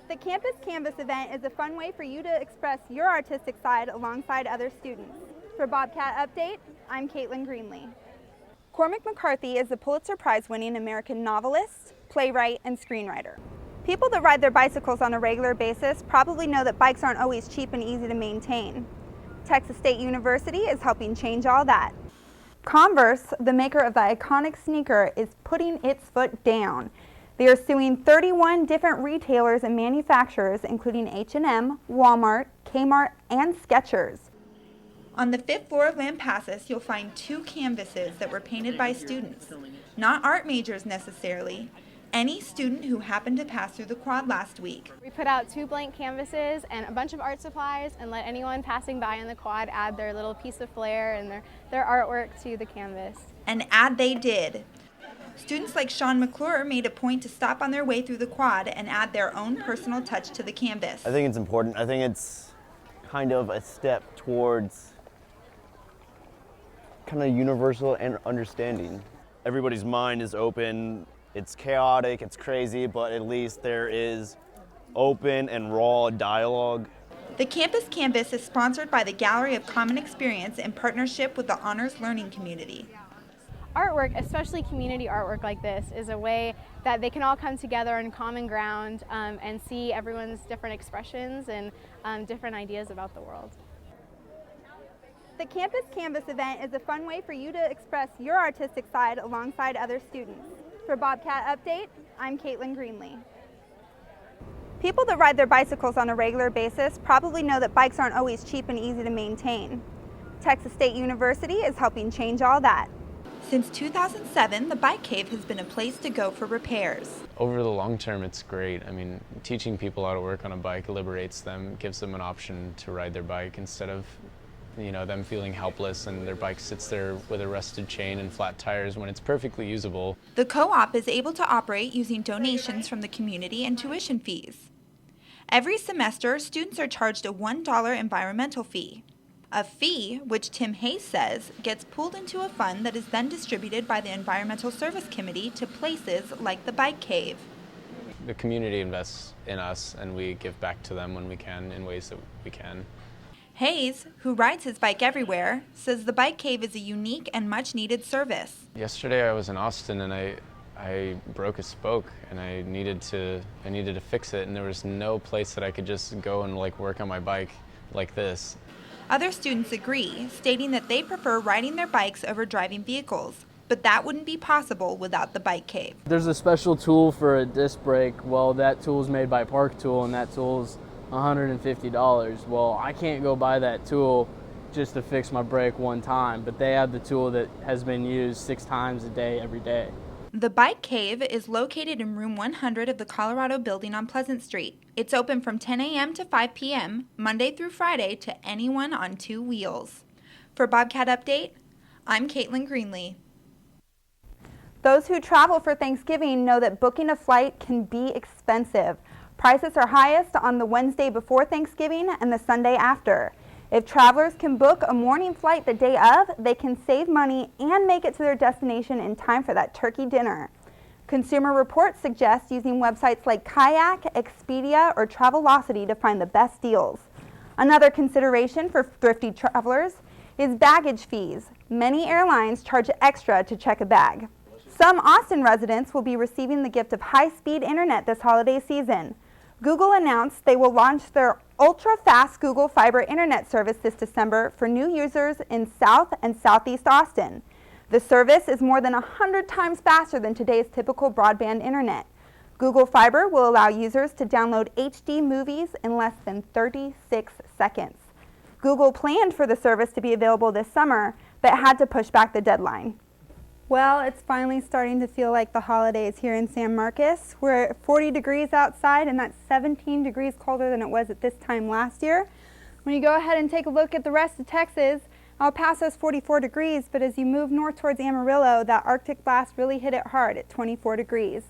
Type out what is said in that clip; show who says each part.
Speaker 1: The Campus Canvas event is a fun way for you to express your artistic side alongside other students. For Bobcat Update, I'm Caitlin Greenlee. Cormac McCarthy is a Pulitzer Prize-winning American novelist, playwright, and screenwriter. People that ride their bicycles on a regular basis probably know that bikes aren't always cheap and easy to maintain. Texas State University is helping change all that. Converse, the maker of the iconic sneaker, is putting its foot down. They are suing 31 different retailers and manufacturers, including H&M, Walmart, Kmart, and Skechers. On the 5th floor of Lampasas, you'll find 2 canvases that were painted by students. Not art majors necessarily. Any student who happened to pass through the quad last week.
Speaker 2: We put out 2 blank canvases and a bunch of art supplies and let anyone passing by in the quad add their little piece of flair and their artwork to the canvas.
Speaker 1: And add they did. Students like Sean McClure made a point to stop on their way through the quad and add their own personal touch to the canvas.
Speaker 3: I think it's important. I think it's kind of a step towards kind of universal and understanding. Everybody's mind is open. It's chaotic, it's crazy, but at least there is open and raw dialogue.
Speaker 1: The Campus Canvas is sponsored by the Gallery of Common Experience in partnership with the Honors Learning Community.
Speaker 2: Artwork, especially community artwork like this, is a way that they can all come together on common ground and see everyone's different expressions and different ideas about the world.
Speaker 1: The Campus Canvas event is a fun way for you to express your artistic side alongside other students. For Bobcat Update, I'm Caitlin Greenlee. People that ride their bicycles on a regular basis probably know that bikes aren't always cheap and easy to maintain. Texas State University is helping change all that. Since 2007, the Bike Cave has been a place to go for repairs.
Speaker 4: Over the long term, it's great. I mean, teaching people how to work on a bike liberates them, gives them an option to ride their bike instead of them feeling helpless and their bike sits there with a rusted chain and flat tires when it's perfectly usable.
Speaker 1: The co-op is able to operate using donations from the community and tuition fees. Every semester, students are charged a $1 environmental fee. A fee, which Tim Hayes says, gets pooled into a fund that is then distributed by the Environmental Service Committee to places like the Bike Cave.
Speaker 4: The community invests in us and we give back to them when we can in ways that we can.
Speaker 1: Hayes, who rides his bike everywhere, says the Bike Cave is a unique and much-needed service.
Speaker 4: Yesterday I was in Austin and I broke a spoke and I needed to fix it, and there was no place that I could just go and work on my bike like this.
Speaker 1: Other students agree, stating that they prefer riding their bikes over driving vehicles, but that wouldn't be possible without the Bike Cave.
Speaker 5: There's a special tool for a disc brake. Well, that tool's made by Park Tool, and that tool's $150. Well, I can't go buy that tool just to fix my brake one time, but they have the tool that has been used 6 times a day, every day.
Speaker 1: The Bike Cave is located in room 100 of the Colorado Building on Pleasant Street. It's open from 10 a.m. to 5 p.m., Monday through Friday, to anyone on 2 wheels. For Bobcat Update, I'm Caitlin Greenlee. Those who travel for Thanksgiving know that booking a flight can be expensive. Prices are highest on the Wednesday before Thanksgiving and the Sunday after. If travelers can book a morning flight the day of, they can save money and make it to their destination in time for that turkey dinner. Consumer Reports suggest using websites like Kayak, Expedia, or Travelocity to find the best deals. Another consideration for thrifty travelers is baggage fees. Many airlines charge extra to check a bag. Some Austin residents will be receiving the gift of high-speed internet this holiday season. Google announced they will launch their ultra-fast Google Fiber internet service this December for new users in South and Southeast Austin. The service is more than 100 times faster than today's typical broadband internet. Google Fiber will allow users to download HD movies in less than 36 seconds. Google planned for the service to be available this summer, but had to push back the deadline. Well, it's finally starting to feel like the holidays here in San Marcos. We're at 40 degrees outside, and that's 17 degrees colder than it was at this time last year. When you go ahead and take a look at the rest of Texas, El Paso's 44 degrees, but as you move north towards Amarillo, that Arctic blast really hit it hard at 24 degrees.